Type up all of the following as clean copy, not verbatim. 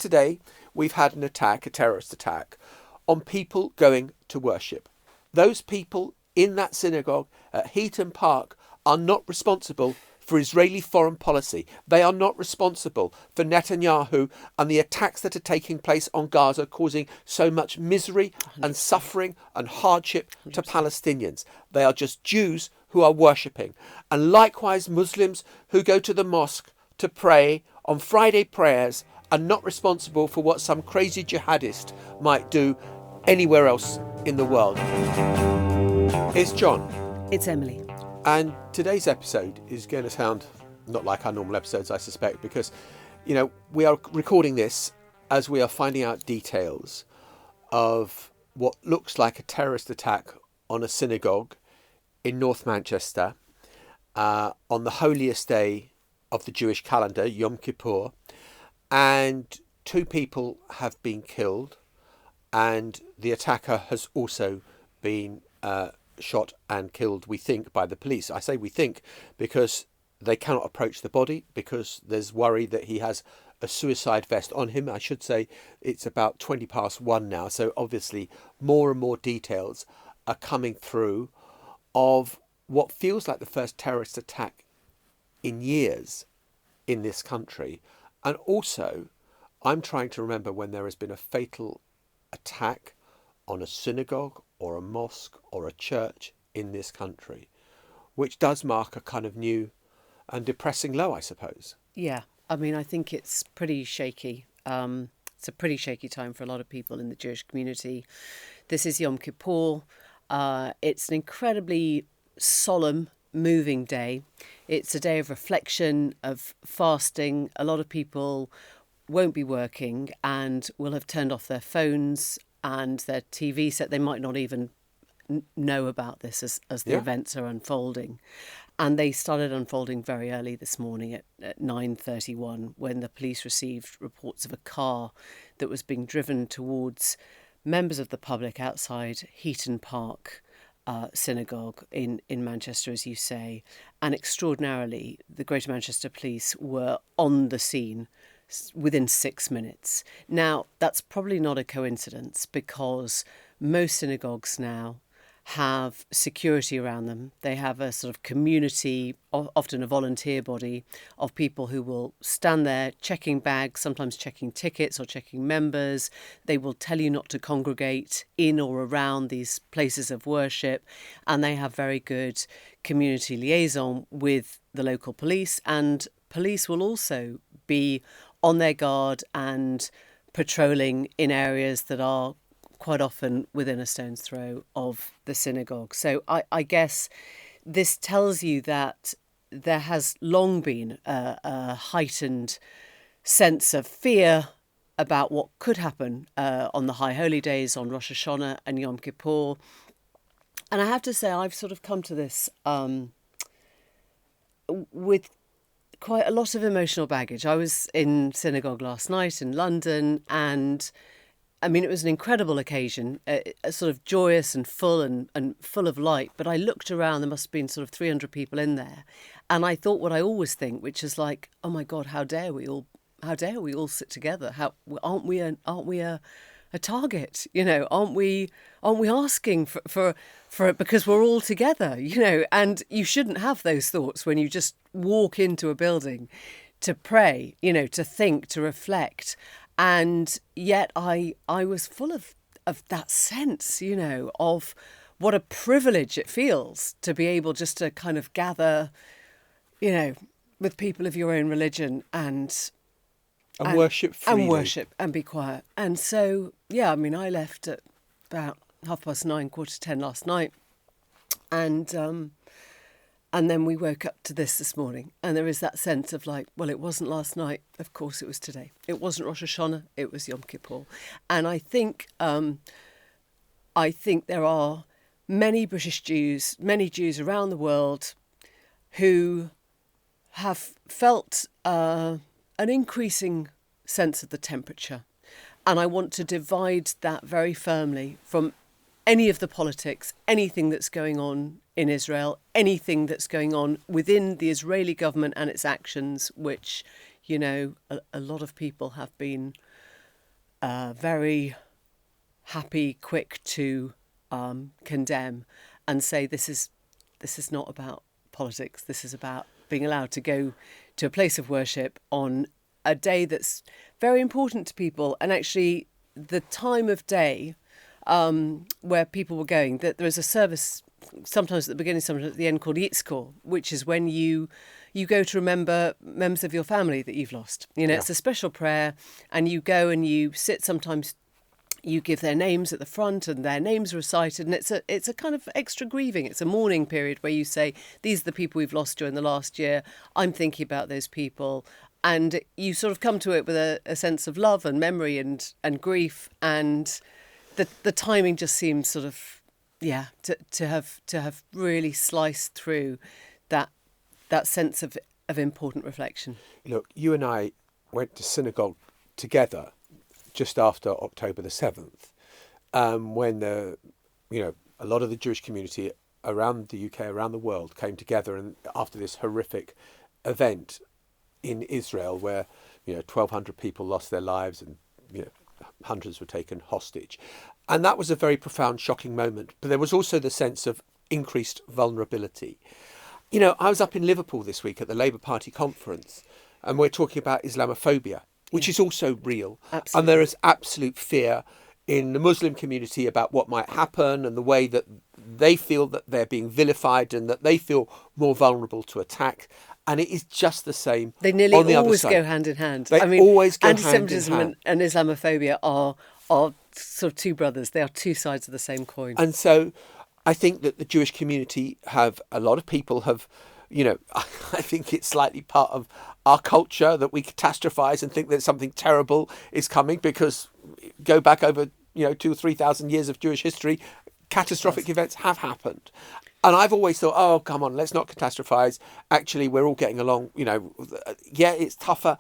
yesterday we've had an attack, a terrorist attack, on people going to worship. Those people in that synagogue at Heaton Park are not responsible for Israeli foreign policy. They are not responsible for Netanyahu and the attacks that are taking place on Gaza, causing so much misery 100%. and suffering and hardship to Palestinians. They are just Jews who are worshipping. And likewise, Muslims who go to the mosque to pray on Friday prayers are not responsible for what some crazy jihadist might do anywhere else in the world. It's Jon. It's Emily. And today's episode is going to sound not like our normal episodes, I suspect, because, we are recording this as we are finding out details of what looks like a terrorist attack on a synagogue in North Manchester on the holiest day of the Jewish calendar, Yom Kippur. And 2 people have been killed, and the attacker has also been shot and killed, we think, by the police. I say we think because they cannot approach the body because there's worry that he has a suicide vest on him. I should say it's about 1:20 now, so obviously more and more details are coming through of what feels like the first terrorist attack in years in this country. And also, I'm trying to remember when there has been a fatal attack on a synagogue or a mosque or a church in this country, which does mark a kind of new and depressing low, I suppose. Yeah, I mean, I think it's pretty shaky. It's a pretty shaky time for a lot of people in the Jewish community. This is Yom Kippur. It's an incredibly solemn, moving day. It's a day of reflection, of fasting. A lot of people won't be working and will have turned off their phones and their TV set. They might not even know about this as the events are unfolding. And they started unfolding very early this morning at 9:31 when the police received reports of a car that was being driven towards members of the public outside Heaton Park synagogue in Manchester, as you say. And extraordinarily, the Greater Manchester Police were on the scene within 6 minutes. Now, that's probably not a coincidence because most synagogues now have security around them. They have a sort of community, often a volunteer body of people who will stand there checking bags, sometimes checking tickets or checking members. They will tell you not to congregate in or around these places of worship. And they have very good community liaison with the local police. And police will also be on their guard and patrolling in areas that are quite often within a stone's throw of the synagogue. So I guess this tells you that there has long been a heightened sense of fear about what could happen on the High Holy Days, on Rosh Hashanah and Yom Kippur. And I have to say, I've sort of come to this with quite a lot of emotional baggage. I was in synagogue last night in London, and I mean, it was an incredible occasion, sort of joyous and full and full of light. But I looked around, there must have been sort of 300 people in there. And I thought what I always think, which is like, oh my God, how dare we all sit together? Aren't we a target? Aren't we asking for it because we're all together, and you shouldn't have those thoughts when you just walk into a building to pray, to think, to reflect. And yet I was full of that sense, of what a privilege it feels to be able just to kind of gather, with people of your own religion and worship freely. And worship and be quiet. And so, I mean, I left at about 9:30, 9:45 last night. And then we woke up to this morning, and there is that sense of like, well, it wasn't last night. Of course, it was today. It wasn't Rosh Hashanah. It was Yom Kippur. And I think there are many British Jews, many Jews around the world, who have felt an increasing sense of the temperature, and I want to divide that very firmly from any of the politics, anything that's going on in Israel, anything that's going on within the Israeli government and its actions, which, a lot of people have been very happy, quick to condemn and say this is not about politics. This is about being allowed to go to a place of worship on a day that's very important to people, and actually the time of day where people were going. That there is a service sometimes at the beginning, sometimes at the end, called Yitzkor, which is when you go to remember members of your family that you've lost. It's a special prayer, and you go and you sit. Sometimes you give their names at the front, and their names are recited, and it's a kind of extra grieving. It's a mourning period where you say, these are the people we've lost during the last year. I'm thinking about those people. And you sort of come to it with a sense of love and memory and grief, and the timing just seems sort of to have really sliced through that sense of important reflection. Look, you and I went to synagogue together just after October the 7th, when a lot of the Jewish community around the UK, around the world, came together, and after this horrific event in Israel where 1,200 people lost their lives and hundreds were taken hostage. And that was a very profound, shocking moment. But there was also the sense of increased vulnerability. I was up in Liverpool this week at the Labour Party conference, and we're talking about Islamophobia, which is also real. Absolutely. And there is absolute fear in the Muslim community about what might happen, and the way that they feel that they're being vilified and that they feel more vulnerable to attack. And it is just the same. They nearly on the always other side. go hand in hand. They always go hand in anti-Semitism hand. and Islamophobia are sort of two brothers. They are two sides of the same coin. And so I think that the Jewish community a lot of people have, I think it's slightly part of our culture that we catastrophize and think that something terrible is coming, because go back over, 2,000 or 3,000 years of Jewish history, catastrophic events have happened. And I've always thought, oh, come on, let's not catastrophize. Actually, we're all getting along. It's tougher,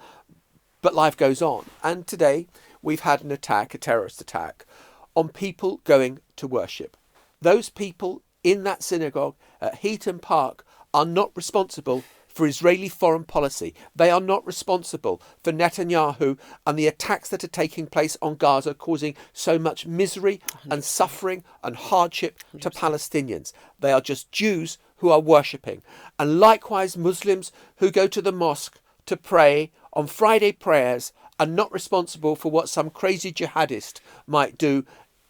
but life goes on. And today we've had a terrorist attack on people going to worship. Those people in that synagogue at Heaton Park are not responsible for Israeli foreign policy. They are not responsible for Netanyahu and the attacks that are taking place on Gaza, causing so much misery and suffering and hardship to Palestinians. They are just Jews who are worshipping. And likewise, Muslims who go to the mosque to pray on Friday prayers are not responsible for what some crazy jihadist might do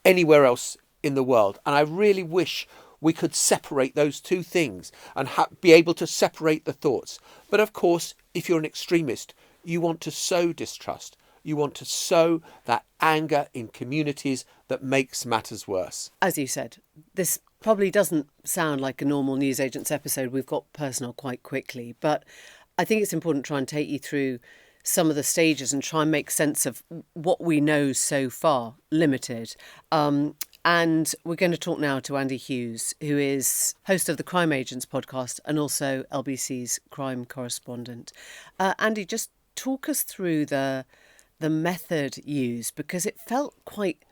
anywhere else in the world. And I really wish we could separate those two things and be able to separate the thoughts. But of course, if you're an extremist, you want to sow distrust. You want to sow that anger in communities that makes matters worse. As you said, this probably doesn't sound like a normal newsagents episode. We've got personal quite quickly, but I think it's important to try and take you through some of the stages and try and make sense of what we know so far, limited. And we're going to talk now to Andy Hughes, who is host of the Crime Agents podcast and also LBC's crime correspondent. Andy, just talk us through the method used, because it felt quite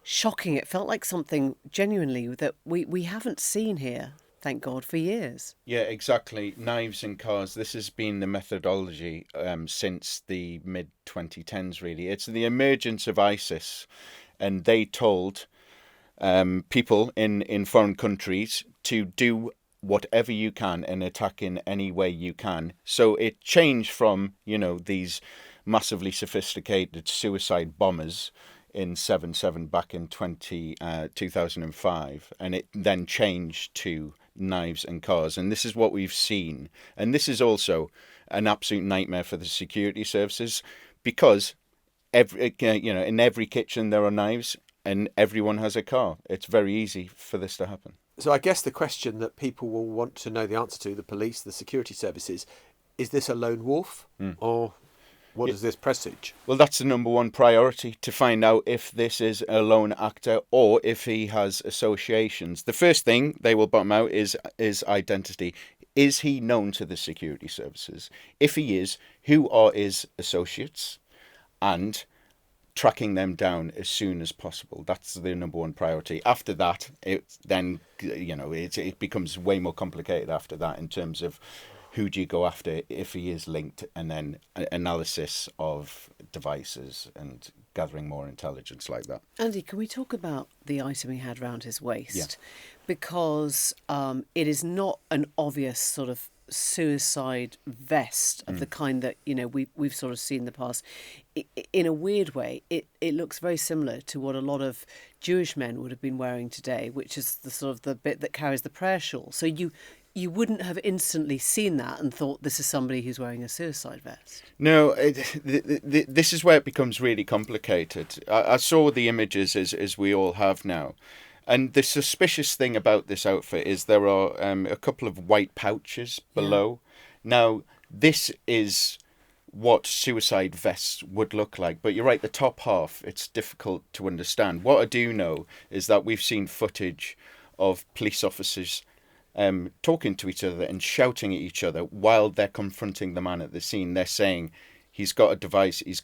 shocking. It felt like something genuinely that we haven't seen here, thank God, for years. Yeah, exactly. Knives and cars. This has been the methodology since the mid-2010s, really. It's the emergence of ISIS, and they told people in foreign countries to do whatever you can and attack in any way you can. So it changed from, these massively sophisticated suicide bombers in 7/7 back in 2005, and it then changed to knives and cars. And this is what we've seen. And this is also an absolute nightmare for the security services, because in every kitchen there are knives, and everyone has a car. It's very easy for this to happen. So I guess the question that people will want to know the answer to, the police, the security services, is this a lone wolf or what does this presage? Well, that's the number one priority, to find out if this is a lone actor or if he has associations. The first thing they will bottom out is identity. Is he known to the security services? If he is, who are his associates? And tracking them down as soon as possible. That's the number one priority. After that, it becomes way more complicated after that in terms of who do you go after if he is linked, and then analysis of devices and gathering more intelligence like that. Andy, can we talk about the item he had around his waist? Yeah. Because it is not an obvious sort of suicide vest of the kind that, you know, we've sort of seen in the past. In a weird way, it looks very similar to what a lot of Jewish men would have been wearing today, which is the sort of the bit that carries the prayer shawl. So you wouldn't have instantly seen that and thought this is somebody who's wearing a suicide vest. No, this is where it becomes really complicated. I saw the images as we all have now. And the suspicious thing about this outfit is there are a couple of white pouches below. Yeah. Now, this is what suicide vests would look like. But you're right, the top half, it's difficult to understand. What I do know is that we've seen footage of police officers talking to each other and shouting at each other while they're confronting the man at the scene. They're saying, he's got a device, he's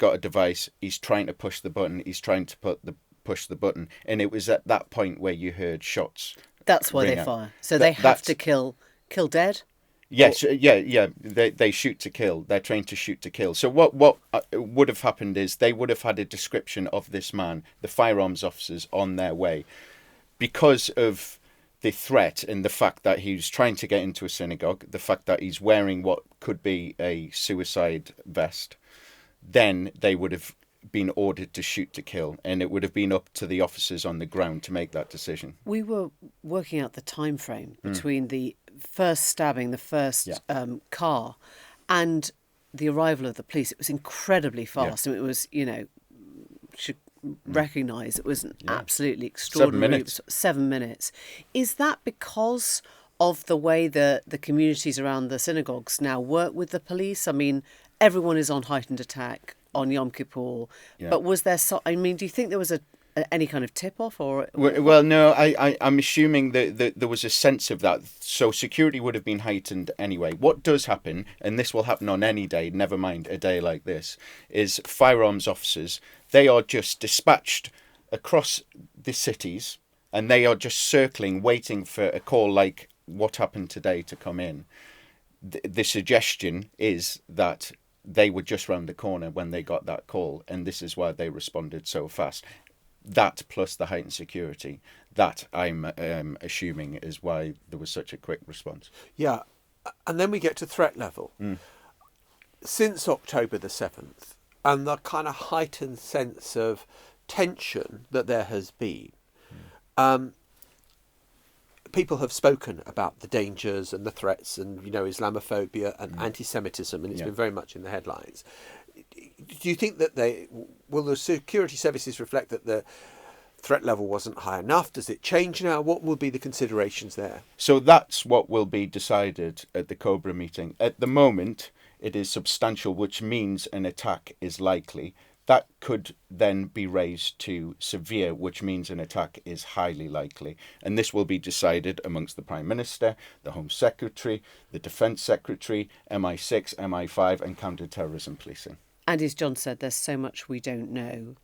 trying to push the button, he's trying to push the button. And it was at that point where you heard shots. That's why they fire. So they have to kill dead? Yes, yeah. They shoot to kill. They're trained to shoot to kill. So what would have happened is they would have had a description of this man, the firearms officers, on their way. Because of the threat and the fact that he's trying to get into a synagogue, the fact that he's wearing what could be a suicide vest, then they would have been ordered to shoot to kill, and it would have been up to the officers on the ground to make that decision. We were working out the time frame between the first stabbing, the first car, and the arrival of the police. It was incredibly fast. Yeah. And it was, you know, should recognise it was absolutely extraordinary. 7 minutes. Is that because of the way the communities around the synagogues now work with the police? I mean, everyone is on heightened attack on Yom Kippur, but was there? I mean, do you think there was any kind of tip-off or? Well, no. I'm assuming that there was a sense of that. So security would have been heightened anyway. What does happen, and this will happen on any day, never mind a day like this, is firearms officers. They are just dispatched across the cities, and they are just circling, waiting for a call like what happened today to come in. The suggestion is that they were just round the corner when they got that call, and this is why they responded so fast. That plus the heightened security, that I'm assuming is why there was such a quick response. Yeah, and then we get to threat level. Since October the 7th, and the kind of heightened sense of tension that there has been, people have spoken about the dangers and the threats and, you know, Islamophobia and anti-Semitism, and it's been very much in the headlines. Do you think that will the security services reflect that the threat level wasn't high enough? Does it change now? What will be the considerations there? So that's what will be decided at the Cobra meeting. At the moment, it is substantial, which means an attack is likely. That could then be raised to severe, which means an attack is highly likely. And this will be decided amongst the Prime Minister, the Home Secretary, the Defence Secretary, MI6, MI5 and counter-terrorism policing. And as Jon said, there's so much we don't know.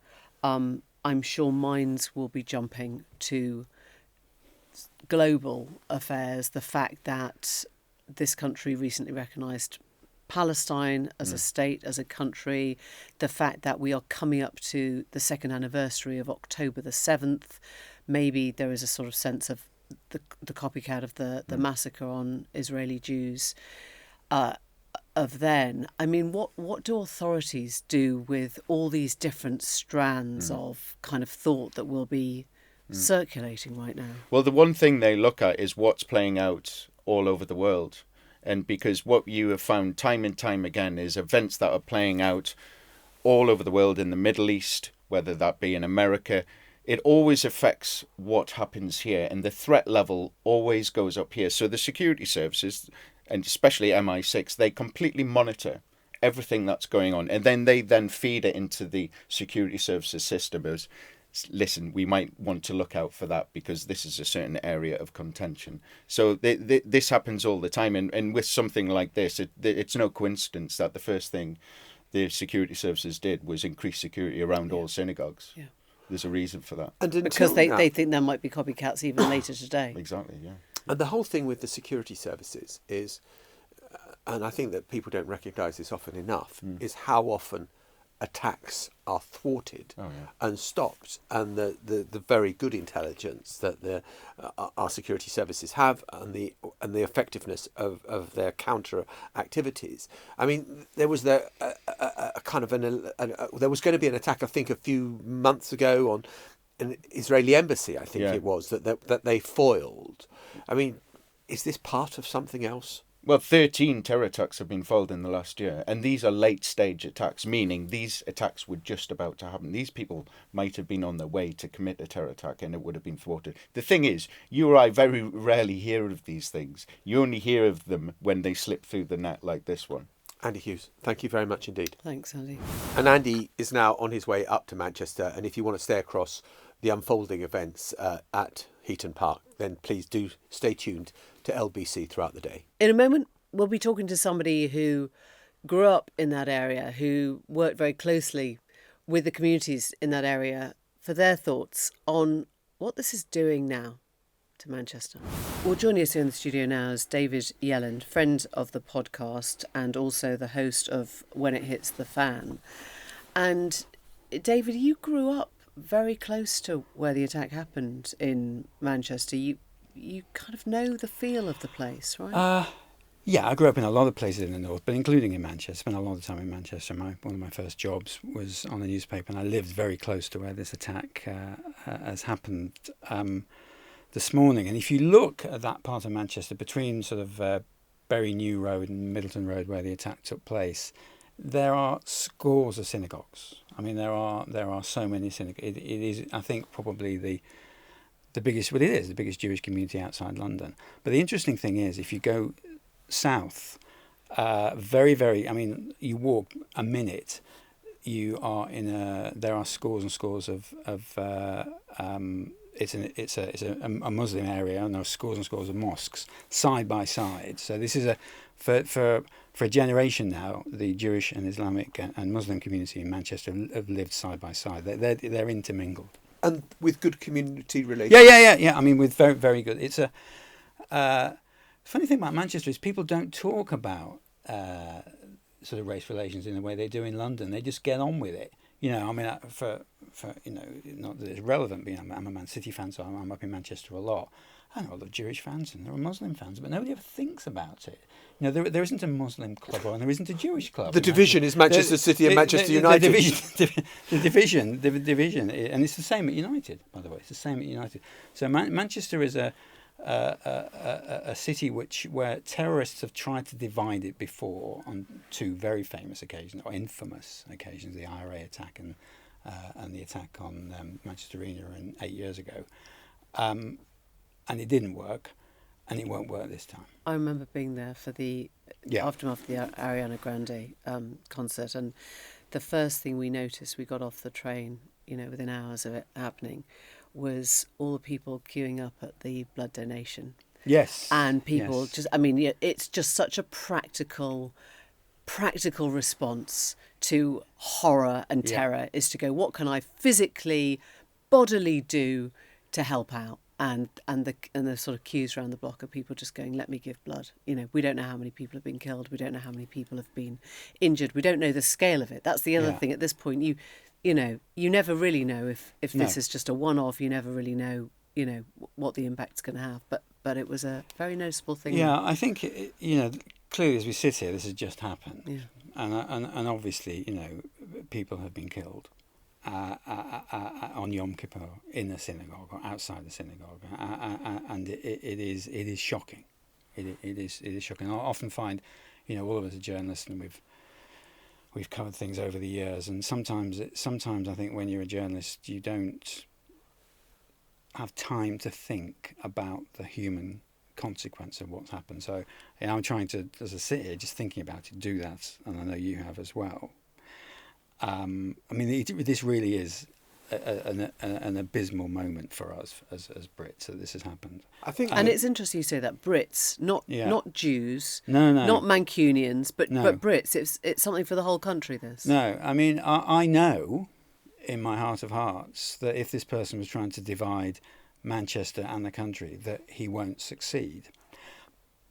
I'm sure minds will be jumping to global affairs. The fact that this country recently recognised Palestine as a state, as a country, the fact that we are coming up to the second anniversary of October the 7th, maybe there is a sort of sense of the copycat of the massacre on Israeli Jews of then. I mean, what do authorities do with all these different strands of kind of thought that will be circulating right now? Well, the one thing they look at is what's playing out all over the world. And because what you have found time and time again is events that are playing out all over the world, in the Middle East, whether that be in America, it always affects what happens here. And the threat level always goes up here. So the security services, and especially MI6, they completely monitor everything that's going on. And then they feed it into the security services system as, listen, we might want to look out for that because this is a certain area of contention. So this happens all the time. And with something like this, it's no coincidence that the first thing the security services did was increase security around all synagogues. Yeah. There's a reason for that. And because they think there might be copycats even later today. Exactly, yeah. And the whole thing with the security services is, and I think that people don't recognise this often enough, is how often attacks are thwarted and stopped, and the very good intelligence that our security services have, and the effectiveness of their counter activities. I mean, there was a kind of there was going to be an attack, I think, a few months ago on an Israeli embassy. I think it was that they foiled. I mean, is this part of something else? Well, 13 terror attacks have been foiled in the last year, and these are late-stage attacks, meaning these attacks were just about to happen. These people might have been on their way to commit a terror attack, and it would have been thwarted. The thing is, you or I very rarely hear of these things. You only hear of them when they slip through the net like this one. Andy Hughes, thank you very much indeed. Thanks, Andy. And Andy is now on his way up to Manchester, and if you want to stay across the unfolding events at Heaton Park, then please do stay tuned to LBC throughout the day. In a moment, we'll be talking to somebody who grew up in that area, who worked very closely with the communities in that area for their thoughts on what this is doing now to Manchester. Well, joining us here in the studio now is David Yelland, friend of the podcast and also the host of When It Hits the Fan. And David, you grew up very close to where the attack happened in Manchester. You kind of know the feel of the place, right? Yeah, I grew up in a lot of places in the north, but including in Manchester. Spent a lot of time in Manchester. One of my first jobs was on a newspaper, and I lived very close to where this attack has happened this morning. And if you look at that part of Manchester, between sort of Bury New Road and Middleton Road, where the attack took place, there are scores of synagogues. I mean, there are so many synagogues. It is, I think, probably the biggest. Well, it is the biggest Jewish community outside London. But the interesting thing is, if you go south, very, very. I mean, you walk a minute, you are there are scores and scores of. It's a Muslim area, and there are scores and scores of mosques side by side. So this is for a generation now, the Jewish and Islamic and Muslim community in Manchester have lived side by side. They're intermingled. And with good community relations. Yeah. I mean, with very, very good. It's a funny thing about Manchester is people don't talk about sort of race relations in the way they do in London. They just get on with it. You know, I mean, for not that it's relevant, but I'm a Man City fan, so I'm up in Manchester a lot. I know a lot of Jewish fans and there are Muslim fans, but nobody ever thinks about it. You know, there isn't a Muslim club and there isn't a Jewish club. The division is Manchester City and Manchester United. The division, and it's the same at United, by the way. It's the same at United. So Manchester is a city where terrorists have tried to divide it before on two very famous occasions, or infamous occasions, the IRA attack and the attack on Manchester Arena 8 years ago. And it didn't work, and it won't work this time. I remember being there for the aftermath of the Ariana Grande concert, and the first thing we noticed, we got off the train, within hours of it happening, was all the people queuing up at the blood donation. Yes. And people it's just such a practical response to horror and terror is to go, what can I physically, bodily do to help out? And the sort of queues around the block of people just going, let me give blood. We don't know how many people have been killed. We don't know how many people have been injured. We don't know the scale of it. That's the other thing at this point. You never really know if this is just a one-off. You never really know, what the impact's going to have. But it was a very noticeable thing. Yeah, I think, clearly as we sit here, this has just happened. Yeah. And obviously, people have been killed. On Yom Kippur in the synagogue or outside the synagogue, and it is shocking. It is shocking. I often find, all of us are journalists, and we've covered things over the years, and sometimes I think when you're a journalist, you don't have time to think about the human consequence of what's happened. So I'm trying to, as I sit here, just thinking about it, do that, and I know you have as well. This really is an abysmal moment for us as Brits that this has happened. I think, and it's interesting you say that, Brits, not Jews, no, not Mancunians, but Brits. It's something for the whole country. This. No, I mean I know in my heart of hearts that if this person was trying to divide Manchester and the country, that he won't succeed.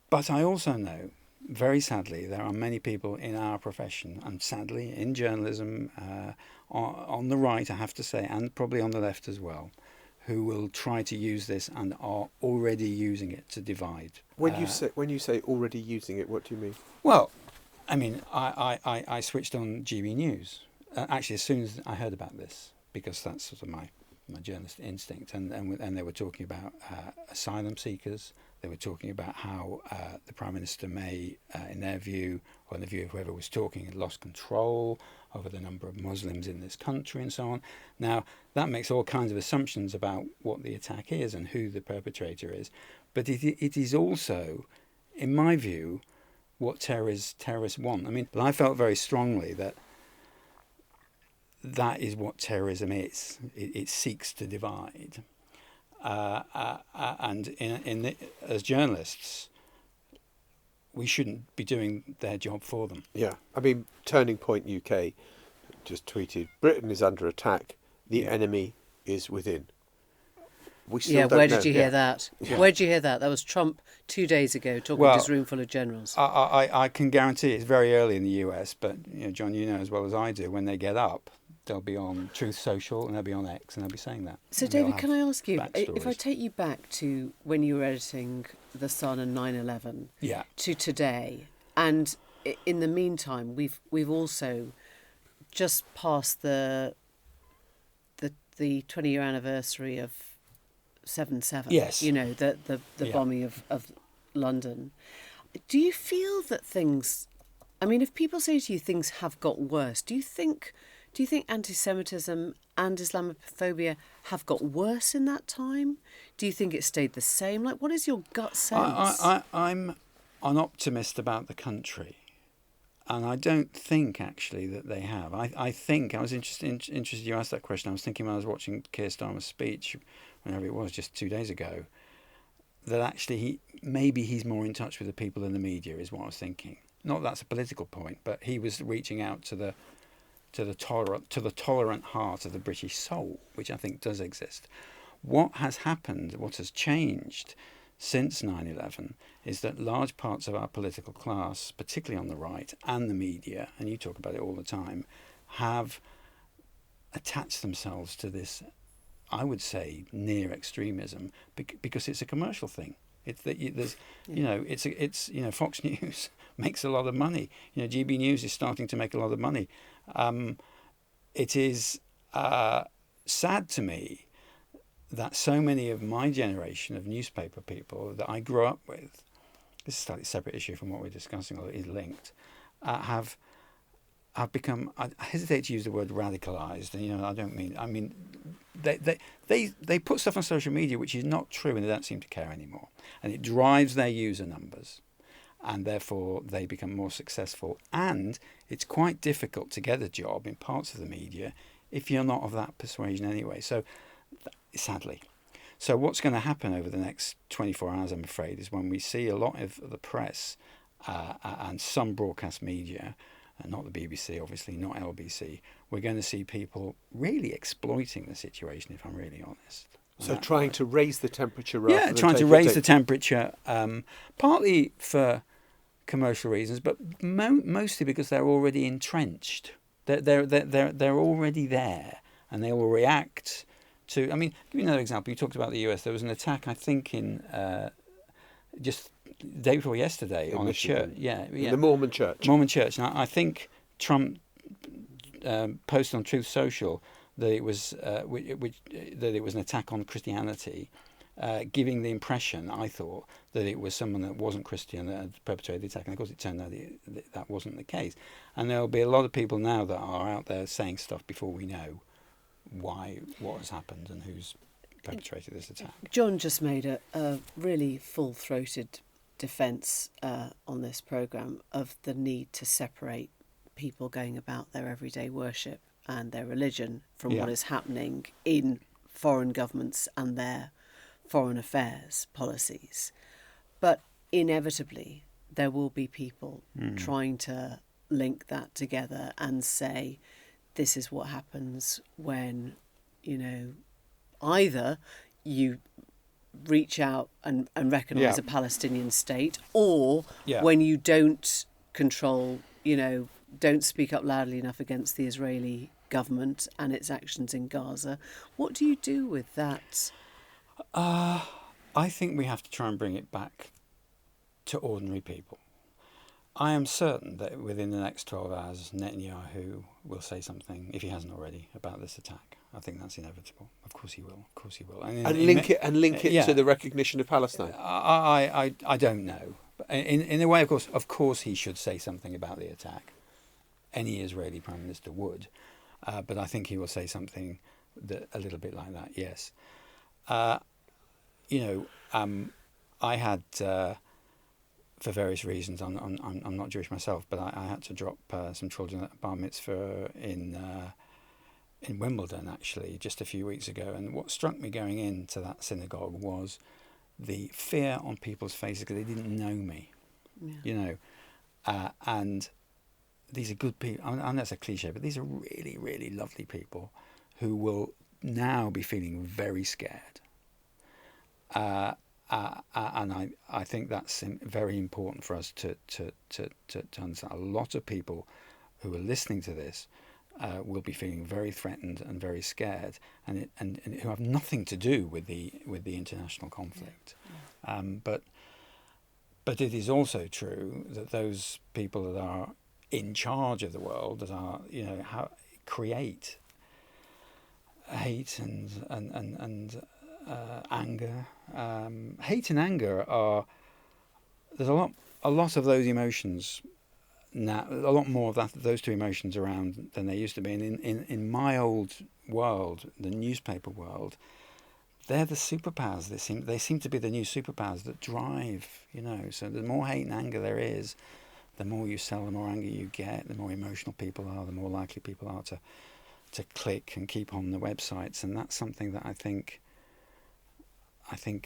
But I also know very sadly, there are many people in our profession, and sadly in journalism, on the right, I have to say, and probably on the left as well, who will try to use this and are already using it to divide. When you say already using it, what do you mean? Well, I mean, I switched on GB News actually as soon as I heard about this, because that's sort of my journalist instinct, and they were talking about asylum seekers. They were talking about how the Prime Minister may, in their view, or in the view of whoever was talking, had lost control over the number of Muslims in this country and so on. Now, that makes all kinds of assumptions about what the attack is and who the perpetrator is. But it is also, in my view, what terrorists want. I mean, I felt very strongly that is what terrorism is. It seeks to divide. And as journalists, we shouldn't be doing their job for them. Yeah, I mean, Turning Point UK just tweeted, Britain is under attack, the enemy is within. We still don't where know. did you hear that? Yeah. Where did you hear that? That was Trump 2 days ago talking to his room full of generals. I can guarantee it's very early in the US, but John, you know as well as I do, when they get up, they'll be on Truth Social and they'll be on X and they'll be saying that. So, David, can I ask you, if I take you back to when you were editing The Sun and 9/11 to today, and in the meantime, we've also just passed the 20-year anniversary of 7/7. Yes. You know, the bombing of London. Do you feel that things... I mean, if people say to you things have got worse, do you think anti-Semitism and Islamophobia have got worse in that time? Do you think it stayed the same? Like, what is your gut sense? I'm an optimist about the country, and I don't think actually that they have. I think I was interested you asked that question. I was thinking when I was watching Keir Starmer's speech, whenever it was, just 2 days ago, that actually he's more in touch with the people than the media, is what I was thinking. Not that's a political point, but he was reaching out to the tolerant heart of the British soul, which I think does exist. What has happened, what has changed since 9/11, is that large parts of our political class, particularly on the right, and the media, and you talk about it all the time, have attached themselves to this, I would say, near extremism, because it's a commercial thing. It's that Fox News makes a lot of money. GB News is starting to make a lot of money. It is sad to me that so many of my generation of newspaper people that I grew up with, this is a slightly separate issue from what we're discussing, although it is linked, have become, I hesitate to use the word radicalised, and I mean they put stuff on social media which is not true, and they don't seem to care anymore, and it drives their user numbers, and therefore they become more successful. And it's quite difficult to get a job in parts of the media if you're not of that persuasion anyway. So, sadly. So what's going to happen over the next 24 hours, I'm afraid, is when we see a lot of the press and some broadcast media, not the BBC, obviously, not LBC, we're going to see people really exploiting the situation, if I'm really honest. So trying to raise the temperature rather than trying to raise the temperature, partly for commercial reasons, but mostly because they're already entrenched. They're already there, and they will react to... I mean, give you another example. You talked about the US. There was an attack, I think, in just the day before yesterday on Michigan. a church. The Mormon church. And I think Trump posted on Truth Social that it was an attack on Christianity, giving the impression, I thought, that it was someone that wasn't Christian that had perpetrated the attack. And of course it turned out that wasn't the case. And there'll be a lot of people now that are out there saying stuff before we know what has happened and who's perpetrated this attack. John just made a really full-throated defence on this programme of the need to separate people going about their everyday worship and their religion from what is happening in foreign governments and their foreign affairs policies. But inevitably, there will be people trying to link that together and say, this is what happens when, either you reach out and recognise Yeah. a Palestinian state, or Yeah. when you don't control, don't speak up loudly enough against the Israeli government and its actions in Gaza. What do you do with that? I think we have to try and bring it back to ordinary people. I am certain that within the next 12 hours, Netanyahu will say something, if he hasn't already, about this attack. I think that's inevitable. Of course he will. Of course he will. And link it yeah. to the recognition of Palestine. I don't know. In a way, of course he should say something about the attack. Any Israeli Prime Minister would. But I think he will say something a little bit like that, yes. I had, for various reasons, I'm not Jewish myself, but I had to drop some children at a bar mitzvah in Wimbledon, actually, just a few weeks ago. And what struck me going into that synagogue was the fear on people's faces because they didn't know me, and these are good people. I know it's a cliche, but these are really, really lovely people who will now be feeling very scared. And I think that's very important for us to understand. A lot of people who are listening to this will be feeling very threatened and very scared, and who have nothing to do with the international conflict. But it is also true that those people that are in charge of the world, that are create hate and anger. Hate and anger there's a lot of those emotions now, a lot more of those two emotions around than there used to be. And in my old world, the newspaper world, they're the superpowers. They seem to be the new superpowers that drive. So the more hate and anger there is, the more you sell, the more anger you get, the more emotional people are, the more likely people are to click and keep on the websites. And that's something that I think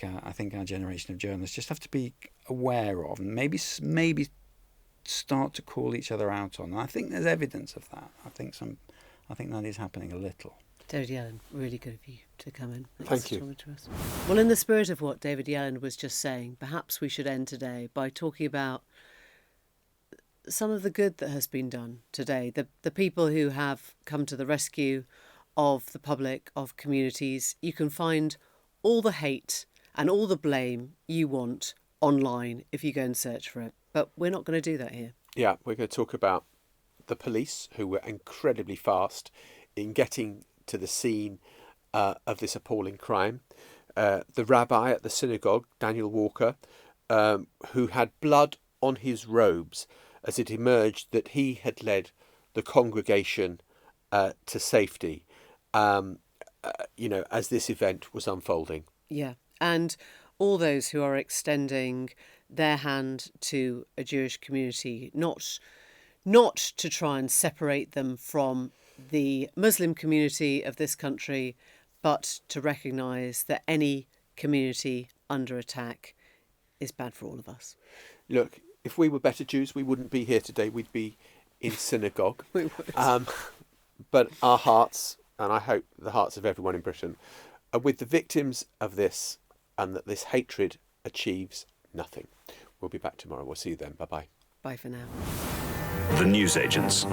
our generation of journalists just have to be aware of, and maybe start to call each other out on. And I think there's evidence of that. I think that is happening a little. David Yelland, really good of you to come in. Thank you. To us. Well, in the spirit of what David Yelland was just saying, perhaps we should end today by talking about some of the good that has been done today. The people who have come to the rescue of the public, of communities. You can find all the hate and all the blame you want online if you go and search for it. But we're not going to do that here. Yeah, we're going to talk about the police, who were incredibly fast in getting to the scene of this appalling crime. The rabbi at the synagogue, Daniel Walker, who had blood on his robes as it emerged that he had led the congregation to safety, as this event was unfolding. Yeah, and all those who are extending their hand to a Jewish community, not to try and separate them from the Muslim community of this country, but to recognise that any community under attack is bad for all of us. Look, if we were better Jews, we wouldn't be here today. We'd be in synagogue. We would. But our hearts, and I hope the hearts of everyone in Britain, are with the victims of this, and that this hatred achieves nothing. We'll be back tomorrow. We'll see you then. Bye-bye. Bye for now. The Newsagents.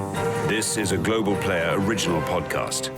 This is a Global Player original podcast.